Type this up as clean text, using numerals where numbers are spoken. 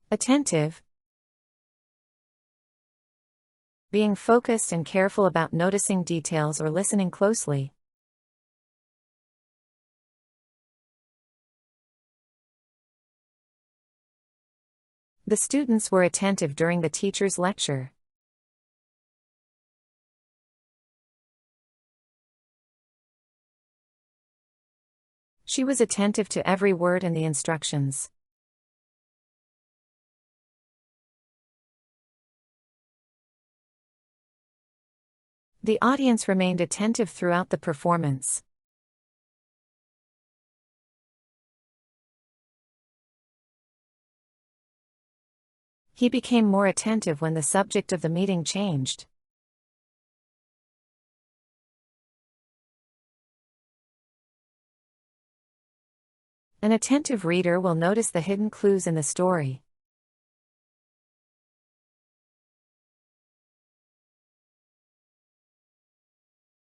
Attentive. Being focused and careful about noticing details or listening closely. The students were attentive during the teacher's lecture. She was attentive to every word in the instructions. The audience remained attentive throughout the performance. He became more attentive when the subject of the meeting changed. An attentive reader will notice the hidden clues in the story.